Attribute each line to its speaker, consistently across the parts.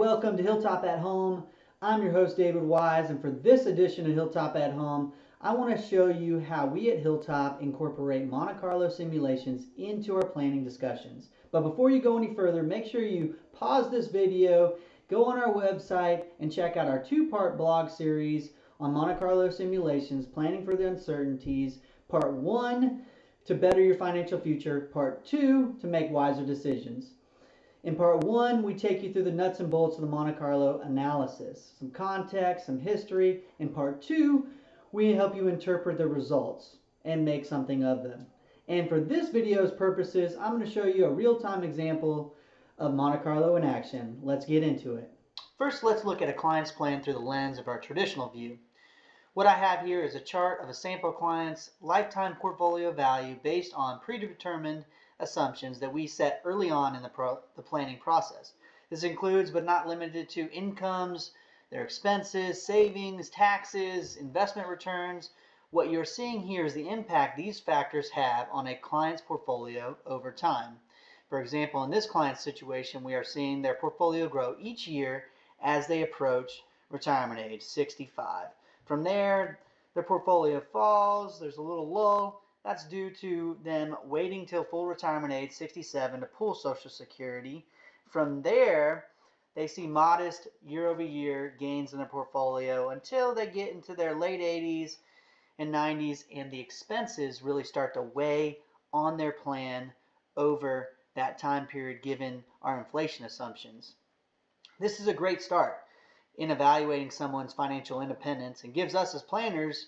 Speaker 1: welcome to Hilltop at Home. I'm your host David Wise, and for this edition of Hilltop at Home, I want to show you how we at Hilltop incorporate Monte Carlo simulations into our planning discussions. But before you go any further, make sure you pause this video, go on our website, and check out our two-part blog series on Monte Carlo simulations, planning for the uncertainties. Part 1, to better your financial future. Part 2, to make wiser decisions. In part 1, we take you through the nuts and bolts of the Monte Carlo analysis, some context, some history. In part 2, we help you interpret the results and make something of them. And for this video's purposes, I'm going to show you a real-time example of Monte Carlo in action. Let's get into it. First, let's look at a client's plan through the lens of our traditional view. What I have here is a chart of a sample client's lifetime portfolio value based on predetermined assumptions that we set early on in the planning process. This includes, but not limited to, incomes, their expenses, savings, taxes, investment returns. What you're seeing here is the impact these factors have on a client's portfolio over time. For example, in this client's situation, we are seeing their portfolio grow each year as they approach retirement age, 65. From there, their portfolio falls, there's a little lull. That's due to them waiting till full retirement age, 67, to pull Social Security. From there, they see modest year-over-year gains in their portfolio until they get into their late 80s and 90s, and the expenses really start to weigh on their plan over that time period given our inflation assumptions. This is a great start in evaluating someone's financial independence and gives us as planners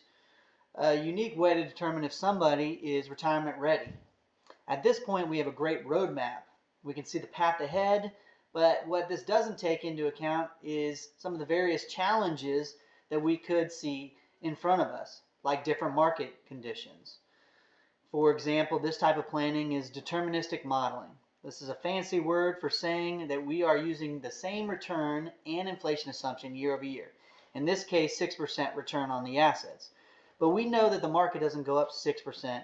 Speaker 1: a unique way to determine if somebody is retirement ready. At this point, we have a great roadmap. We can see the path ahead, but what this doesn't take into account is some of the various challenges that we could see in front of us, like different market conditions. For example, this type of planning is deterministic modeling. This is a fancy word for saying that we are using the same return and inflation assumption year over year. In this case, 6% return on the assets. But we know that the market doesn't go up 6%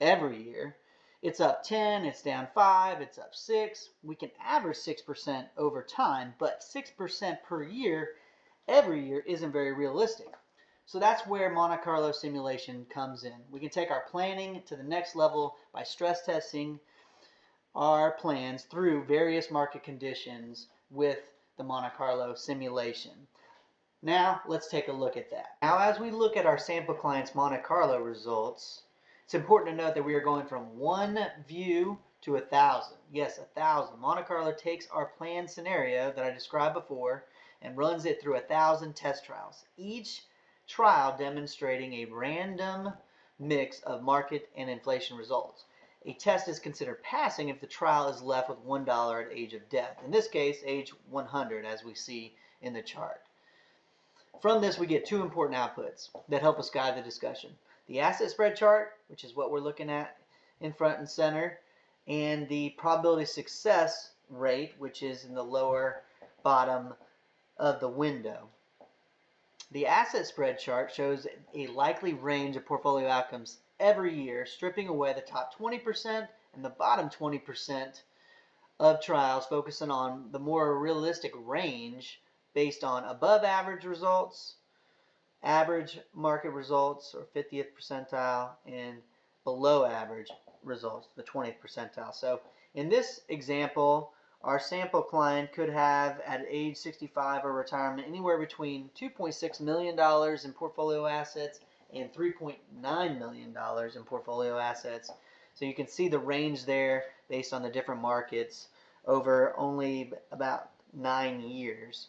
Speaker 1: every year. It's up 10, it's down 5, it's up 6. We can average 6% over time, but 6% per year every year isn't very realistic. So that's where Monte Carlo simulation comes in. We can take our planning to the next level by stress testing our plans through various market conditions with the Monte Carlo simulation. Now, let's take a look at that. Now, as we look at our sample client's Monte Carlo results, it's important to note that we are going from one view to 1,000. Yes, 1,000. Monte Carlo takes our planned scenario that I described before and runs it through 1,000 test trials, each trial demonstrating a random mix of market and inflation results. A test is considered passing if the trial is left with $1 at age of death. In this case, age 100, as we see in the chart. From this, we get two important outputs that help us guide the discussion. The asset spread chart, which is what we're looking at in front and center, and the probability success rate, which is in the lower bottom of the window. The asset spread chart shows a likely range of portfolio outcomes every year, stripping away the top 20% and the bottom 20% of trials, focusing on the more realistic range based on above average results, average market results, or 50th percentile, and below average results, the 20th percentile. So in this example, our sample client could have at age 65 or retirement anywhere between $2.6 million in portfolio assets and $3.9 million in portfolio assets. So you can see the range there based on the different markets over only about 9 years.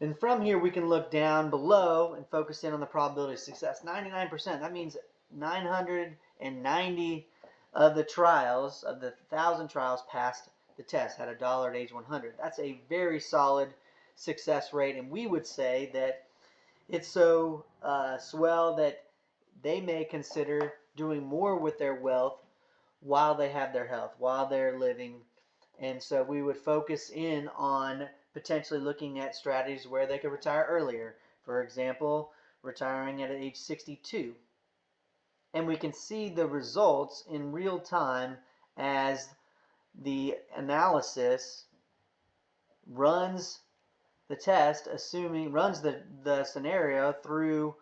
Speaker 1: And from here, we can look down below and focus in on the probability of success. 99%, that means 990 of the trials, of the 1,000 trials, passed the test, had $1 at age 100. That's a very solid success rate, and we would say that it's so swell that they may consider doing more with their wealth while they have their health, while they're living. And so we would focus in on potentially looking at strategies where they could retire earlier. For example, retiring at age 62. And we can see the results in real time as the analysis runs the test, runs the scenario through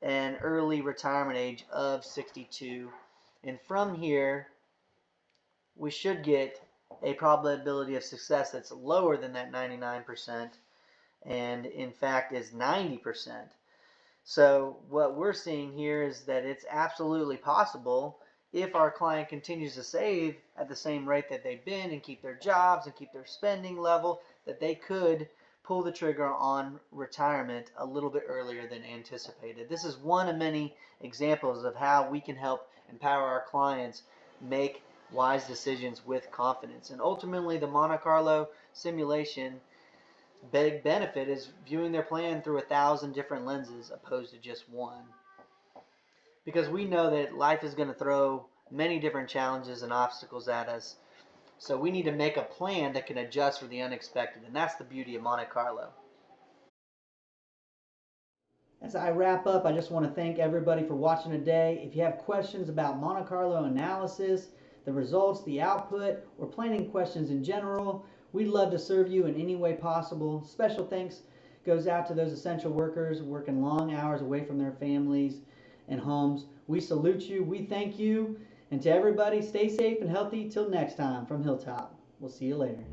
Speaker 1: an early retirement age of 62. And from here, we should get a probability of success that's lower than that 99%, and in fact is 90%. So what we're seeing here is that it's absolutely possible, if our client continues to save at the same rate that they've been and keep their jobs and keep their spending level, that they could pull the trigger on retirement a little bit earlier than anticipated. This is one of many examples of how we can help empower our clients make wise decisions with confidence. And ultimately, the Monte Carlo simulation big benefit is viewing their plan through 1,000 different lenses opposed to just one. Because we know that life is going to throw many different challenges and obstacles at us. So we need to make a plan that can adjust for the unexpected. And that's the beauty of Monte Carlo. As I wrap up, I just want to thank everybody for watching today. If you have questions about Monte Carlo analysis, the results, the output, or planning questions in general, we'd love to serve you in any way possible. Special thanks goes out to those essential workers working long hours away from their families and homes. We salute you. We thank you. And to everybody, stay safe and healthy till next time from Hilltop. We'll see you later.